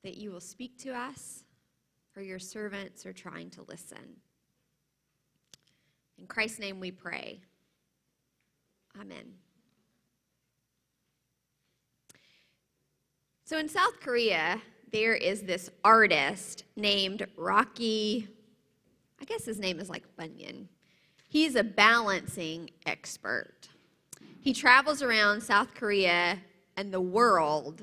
that you will speak to us, for your servants are trying to listen. In Christ's name we pray. Amen. So in South Korea, there is this artist named Rocky, I guess his name is like Bunyan. He's a balancing expert. He travels around South Korea and the world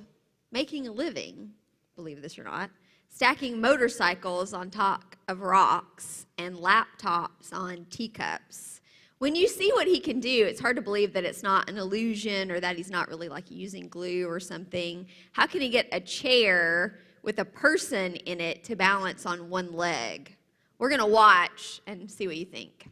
making a living, believe this or not, stacking motorcycles on top of rocks and laptops on teacups. When you see what he can do, it's hard to believe that it's not an illusion or that he's not really like using glue or something. How can he get a chair with a person in it to balance on one leg? We're going to watch and see what you think.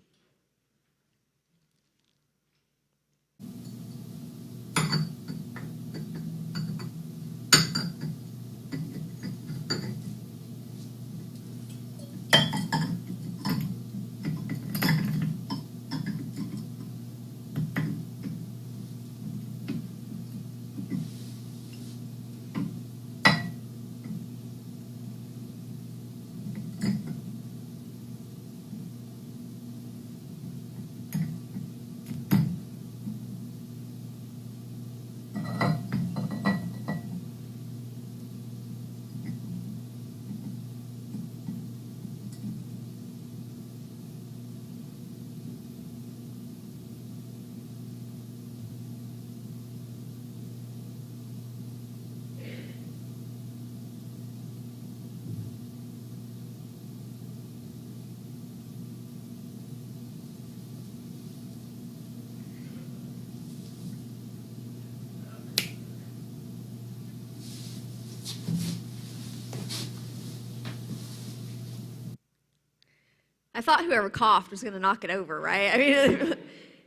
I thought whoever coughed was going to knock it over, right? I mean,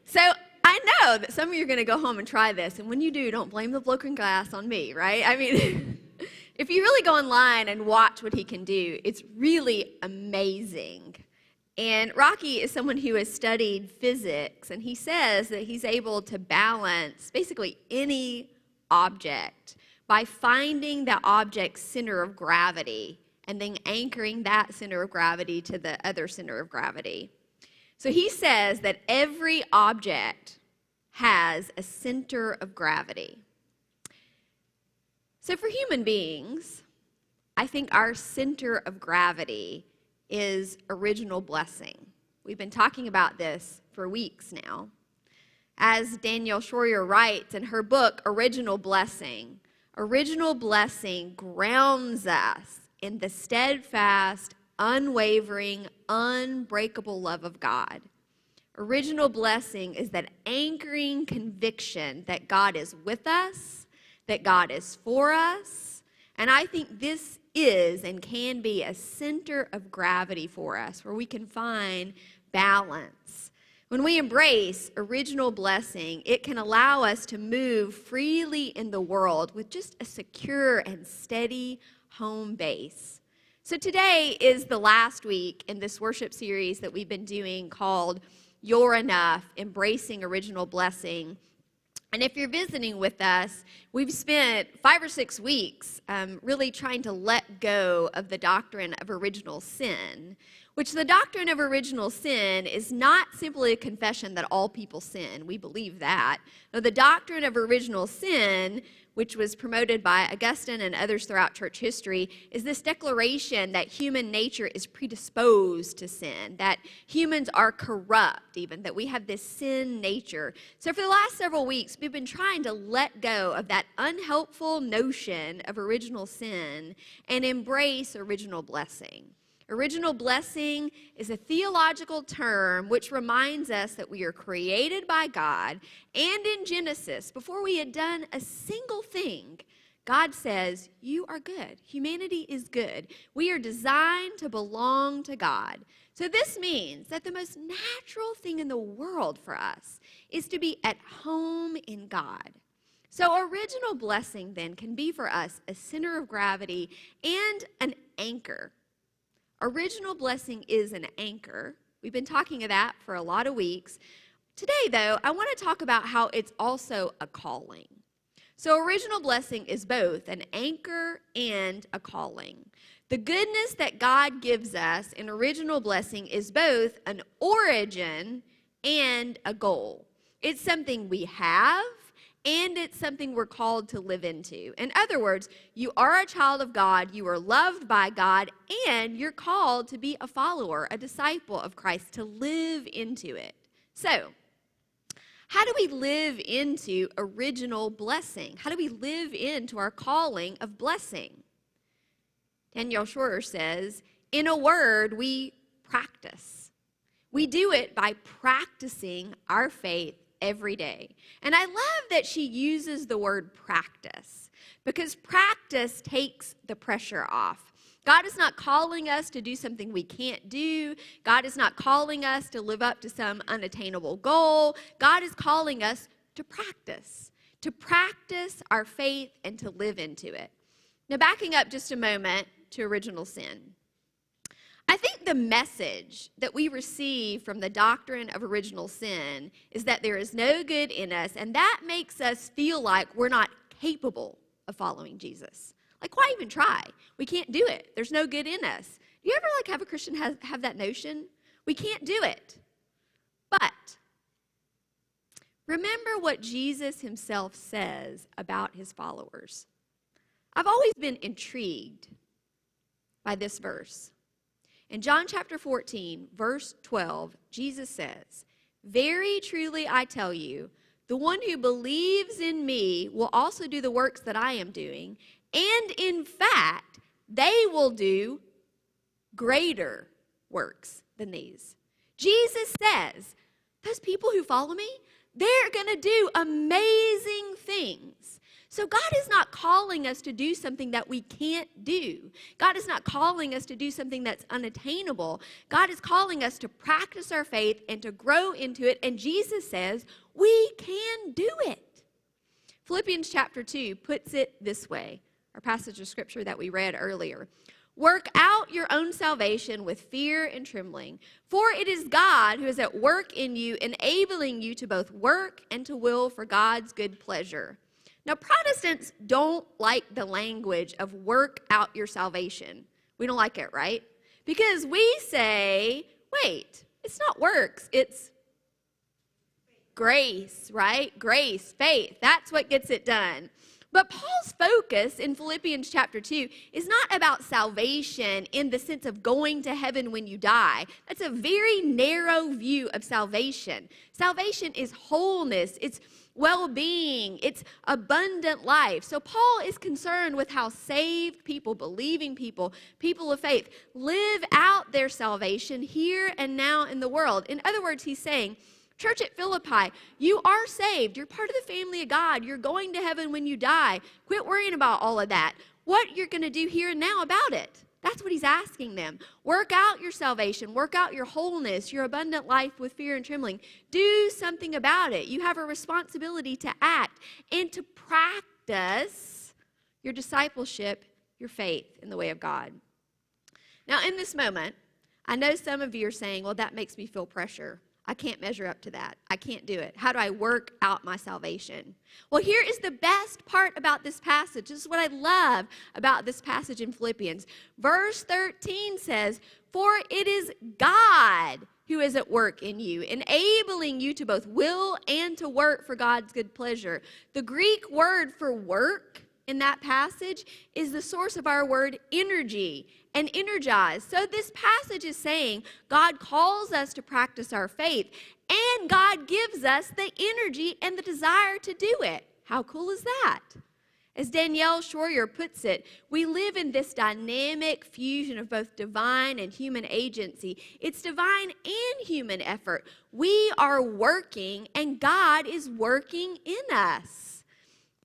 so I know that some of you are going to go home and try this, and when you do, don't blame the broken glass on me, right? I mean, if you really go online and watch what he can do, it's really amazing. And Rocky is someone who has studied physics, and he says that he's able to balance basically any object by finding the object's center of gravity and then anchoring that center of gravity to the other center of gravity. So he says that every object has a center of gravity. So for human beings, I think our center of gravity is original blessing. We've been talking about this for weeks now. As Danielle Schroyer writes in her book, Original Blessing grounds us in the steadfast, unwavering, unbreakable love of God. Original blessing is that anchoring conviction that God is with us, that God is for us, and I think this is and can be a center of gravity for us where we can find balance. When we embrace original blessing, it can allow us to move freely in the world with just a secure and steady home base. So today is the last week in this worship series that we've been doing called You're Enough, Embracing Original Blessing. And if you're visiting with us, we've spent 5 or 6 weeks really trying to let go of the doctrine of original sin, which the doctrine of original sin is not simply a confession that all people sin. We believe that. No, the doctrine of original sin, which was promoted by Augustine and others throughout church history, is this declaration that human nature is predisposed to sin, that humans are corrupt even, that we have this sin nature. So for the last several weeks, we've been trying to let go of that unhelpful notion of original sin and embrace original blessing. Original blessing is a theological term which reminds us that we are created by God, and in Genesis, before we had done a single thing, God says, you are good. Humanity is good. We are designed to belong to God. So this means that the most natural thing in the world for us is to be at home in God. So original blessing then can be for us a center of gravity and an anchor. Original blessing is an anchor. We've been talking of that for a lot of weeks. Today, though, I want to talk about how it's also a calling. So original blessing is both an anchor and a calling. The goodness that God gives us in original blessing is both an origin and a goal. It's something we have, and it's something we're called to live into. In other words, you are a child of God, you are loved by God, and you're called to be a follower, a disciple of Christ, to live into it. So, how do we live into original blessing? How do we live into our calling of blessing? Danielle Shorter says, in a word, we practice. We do it by practicing our faith every day. And I love that she uses the word practice, because practice takes the pressure off. God is not calling us to do something we can't do. God is not calling us to live up to some unattainable goal. God is calling us to practice our faith and to live into it. Now, backing up just a moment to original sin. I think the message that we receive from the doctrine of original sin is that there is no good in us, and that makes us feel like we're not capable of following Jesus. Like, why even try? We can't do it. There's no good in us. Do you ever have a Christian have that notion? We can't do it. But remember what Jesus himself says about his followers. I've always been intrigued by this verse. In John chapter 14, verse 12, Jesus says, "Very truly I tell you, the one who believes in me will also do the works that I am doing, and in fact, they will do greater works than these." Jesus says, those people who follow me, they're going to do amazing things. So God is not calling us to do something that we can't do. God is not calling us to do something that's unattainable. God is calling us to practice our faith and to grow into it. And Jesus says we can do it. Philippians chapter 2 puts it this way, our passage of scripture that we read earlier. "Work out your own salvation with fear and trembling, for it is God who is at work in you, enabling you to both work and to will for God's good pleasure." Now, Protestants don't like the language of work out your salvation. We don't like it, right? Because we say, wait, it's not works, it's grace, right? Grace, faith, that's what gets it done. But Paul's focus in Philippians chapter 2 is not about salvation in the sense of going to heaven when you die. That's a very narrow view of salvation. Salvation is wholeness, it's well-being, it's abundant life. So Paul is concerned with how saved people, believing people, people of faith, live out their salvation here and now in the world. In other words, he's saying, church at Philippi, you are saved. You're part of the family of God. You're going to heaven when you die. Quit worrying about all of that. What you're going to do here and now about it. That's what he's asking them. Work out your salvation. Work out your wholeness, your abundant life with fear and trembling. Do something about it. You have a responsibility to act and to practice your discipleship, your faith in the way of God. Now, in this moment, I know some of you are saying, well, that makes me feel pressure. I can't measure up to that. I can't do it. How do I work out my salvation? Well, here is the best part about this passage. This is what I love about this passage in Philippians. Verse 13 says, "For it is God who is at work in you, enabling you to both will and to work for God's good pleasure." The Greek word for work in that passage is the source of our word energy and energize. So this passage is saying God calls us to practice our faith, and God gives us the energy and the desire to do it. How cool is that? As Danielle Shorter puts it, we live in this dynamic fusion of both divine and human agency. It's divine and human effort. We are working, and God is working in us.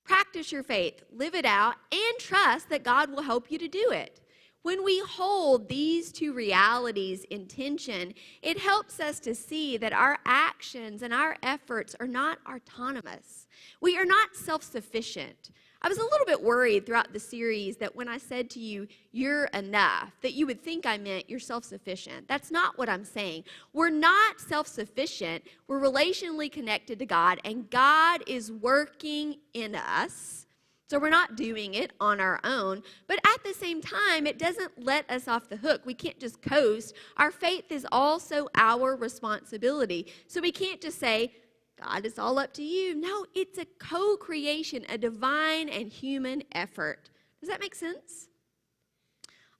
Practice your faith, live it out, and trust that God will help you to do it. When we hold these two realities in tension, it helps us to see that our actions and our efforts are not autonomous. We are not self-sufficient. I was a little bit worried throughout the series that when I said to you, "you're enough," that you would think I meant you're self-sufficient. That's not what I'm saying. We're not self-sufficient. We're relationally connected to God, and God is working in us. So we're not doing it on our own, but at the same time, it doesn't let us off the hook. We can't just coast. Our faith is also our responsibility. So we can't just say, God, it's all up to you. No, it's a co-creation, a divine and human effort. Does that make sense?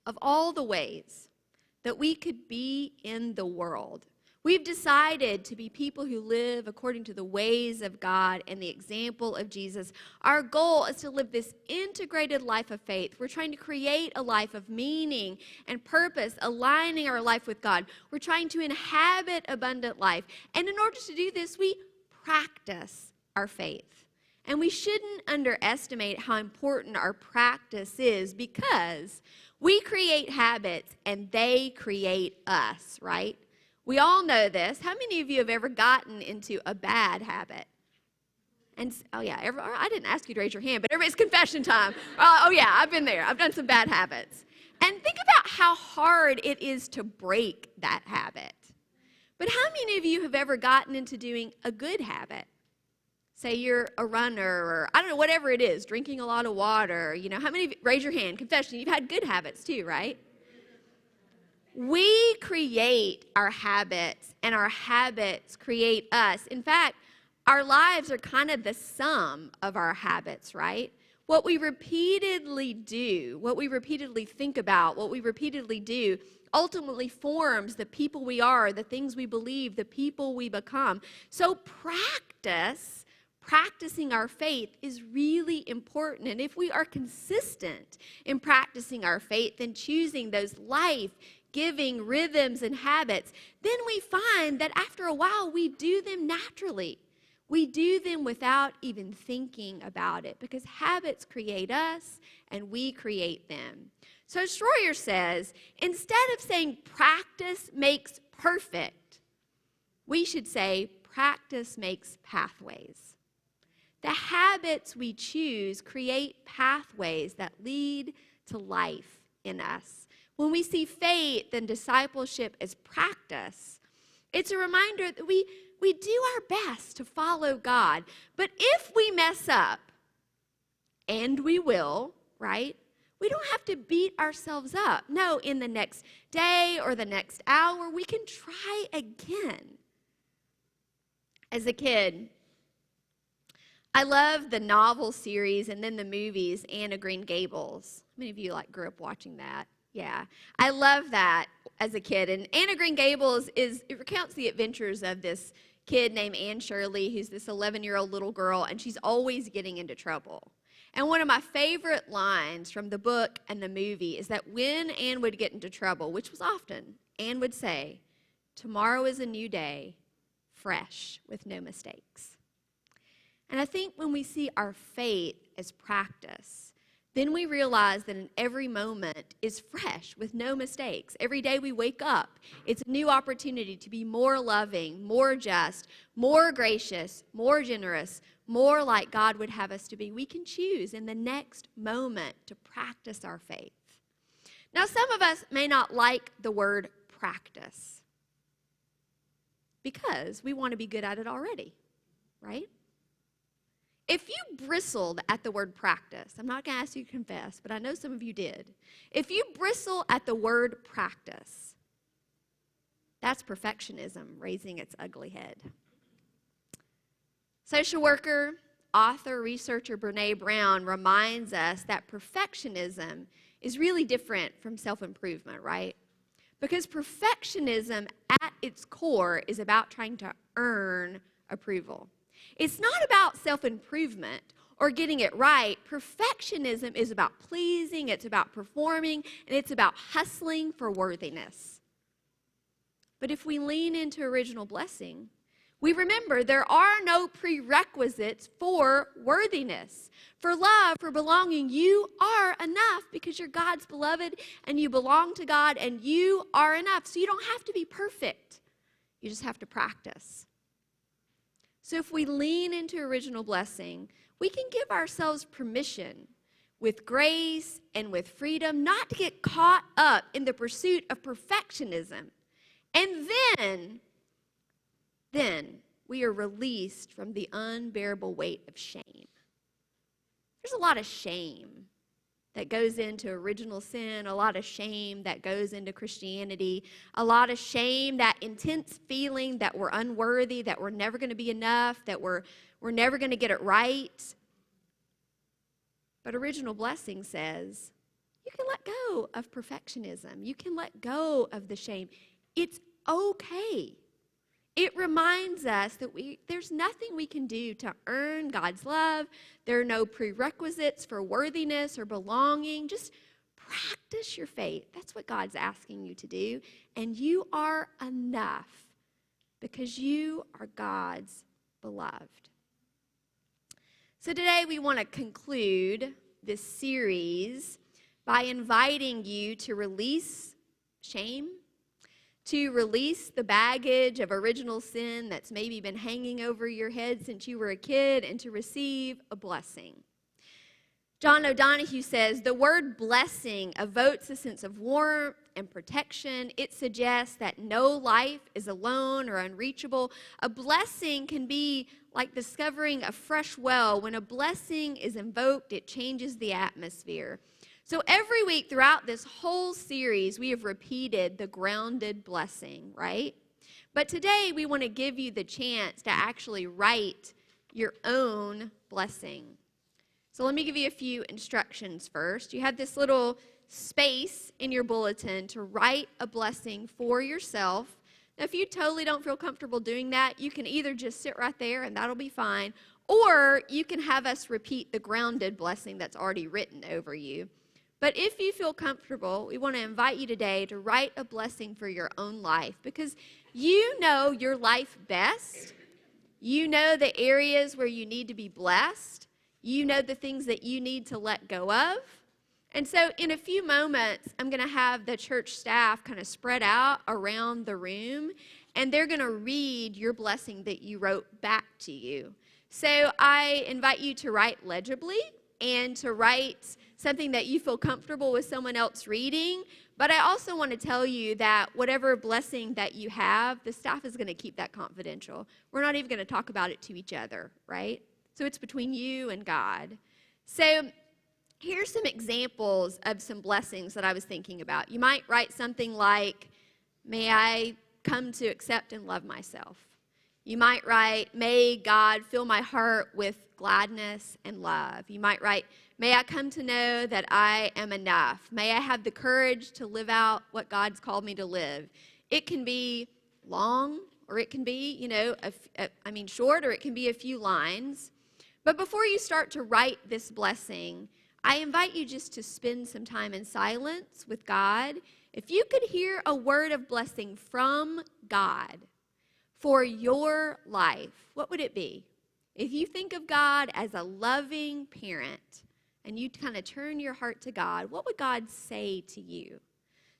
Of all the ways that we could be in the world, we've decided to be people who live according to the ways of God and the example of Jesus. Our goal is to live this integrated life of faith. We're trying to create a life of meaning and purpose, aligning our life with God. We're trying to inhabit abundant life. And in order to do this, we practice our faith. And we shouldn't underestimate how important our practice is, because we create habits and they create us, right? We all know this. How many of you have ever gotten into a bad habit? And I didn't ask you to raise your hand, but it's confession time. I've been there. I've done some bad habits. And think about how hard it is to break that habit. But how many of you have ever gotten into doing a good habit? Say you're a runner, or I don't know, whatever it is, drinking a lot of water. How many of you, raise your hand, confession, you've had good habits too, right? We create our habits, and our habits create us. In fact, our lives are kind of the sum of our habits, right? What we repeatedly do, what we repeatedly think about, what we repeatedly do ultimately forms the people we are, the things we believe, the people we become. So practicing our faith is really important. And if we are consistent in practicing our faith and choosing those life-giving rhythms and habits, then we find that after a while we do them naturally. We do them without even thinking about it, because habits create us and we create them. So Schroyer says, instead of saying practice makes perfect, we should say practice makes pathways. The habits we choose create pathways that lead to life in us. When we see faith and discipleship as practice, it's a reminder that we do our best to follow God. But if we mess up, and we will, right? We don't have to beat ourselves up. No, in the next day or the next hour, we can try again. As a kid, I loved the novel series and then the movies, Anne of Green Gables. How many of you grew up watching that? Yeah, I love that as a kid. And Anne of Green Gables it recounts the adventures of this kid named Anne Shirley, who's this 11-year-old little girl, and she's always getting into trouble. And one of my favorite lines from the book and the movie is that when Anne would get into trouble, which was often, Anne would say, "Tomorrow is a new day, fresh, with no mistakes." And I think when we see our faith as practice, then we realize that in every moment is fresh with no mistakes. Every day we wake up, it's a new opportunity to be more loving, more just, more gracious, more generous, more like God would have us to be. We can choose in the next moment to practice our faith. Now, some of us may not like the word practice because we want to be good at it already, right? If you bristled at the word practice, I'm not going to ask you to confess, but I know some of you did. If you bristle at the word practice, that's perfectionism raising its ugly head. Social worker, author, researcher Brene Brown reminds us that perfectionism is really different from self-improvement, right? Because perfectionism at its core is about trying to earn approval. It's not about self-improvement or getting it right. Perfectionism is about pleasing, it's about performing, and it's about hustling for worthiness. But if we lean into original blessing, we remember there are no prerequisites for worthiness. For love, for belonging, you are enough because you're God's beloved and you belong to God and you are enough. So you don't have to be perfect. You just have to practice. So if we lean into original blessing, we can give ourselves permission with grace and with freedom not to get caught up in the pursuit of perfectionism. And then we are released from the unbearable weight of shame. There's a lot of shame that goes into original sin, a lot of shame that goes into Christianity, a lot of shame, that intense feeling that we're unworthy, that we're never going to be enough, that we're never going to get it right. But original blessing says you can let go of perfectionism. You can let go of the shame. It's okay. It reminds us that there's nothing we can do to earn God's love. There are no prerequisites for worthiness or belonging. Just practice your faith. That's what God's asking you to do. And you are enough because you are God's beloved. So today we want to conclude this series by inviting you to release shame, to release the baggage of original sin that's maybe been hanging over your head since you were a kid, and to receive a blessing. John O'Donohue says, the word blessing evokes a sense of warmth and protection. It suggests that no life is alone or unreachable. A blessing can be like discovering a fresh well. When a blessing is invoked, it changes the atmosphere. So every week throughout this whole series, we have repeated the grounded blessing, right? But today we want to give you the chance to actually write your own blessing. So let me give you a few instructions first. You have this little space in your bulletin to write a blessing for yourself. Now, if you totally don't feel comfortable doing that, you can either just sit right there and that'll be fine, or you can have us repeat the grounded blessing that's already written over you. But if you feel comfortable, we want to invite you today to write a blessing for your own life, because you know your life best. You know the areas where you need to be blessed. You know the things that you need to let go of. And so in a few moments, I'm going to have the church staff kind of spread out around the room, and they're going to read your blessing that you wrote back to you. So I invite you to write legibly and to write something that you feel comfortable with someone else reading. But I also want to tell you that whatever blessing that you have, the staff is going to keep that confidential. We're not even going to talk about it to each other, right? So it's between you and God. So here's some examples of some blessings that I was thinking about. You might write something like, may I come to accept and love myself. You might write, may God fill my heart with gladness and love. You might write, may I come to know that I am enough. May I have the courage to live out what God's called me to live. It can be long, or it can be, short, or it can be a few lines. But before you start to write this blessing, I invite you just to spend some time in silence with God. If you could hear a word of blessing from God for your life, what would it be? If you think of God as a loving parent and you kind of turn your heart to God, what would God say to you?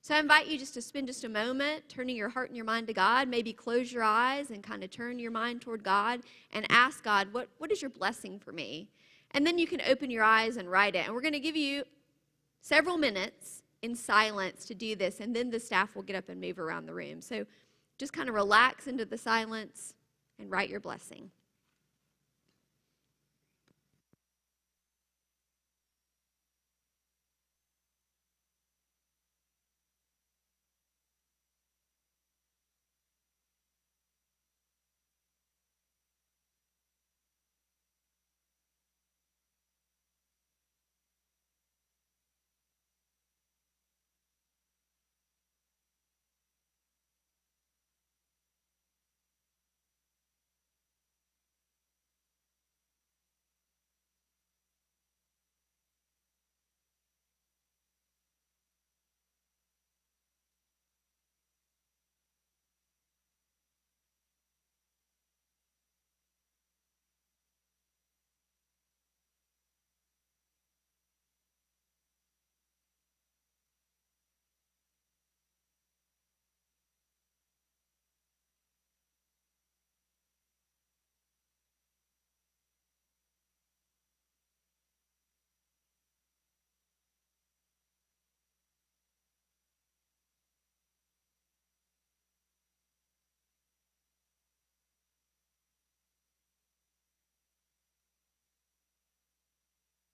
So I invite you just to spend just a moment turning your heart and your mind to God. Maybe close your eyes and kind of turn your mind toward God and ask God, what is your blessing for me? And then you can open your eyes and write it. And we're going to give you several minutes in silence to do this, and then the staff will get up and move around the room. So just kind of relax into the silence and write your blessing.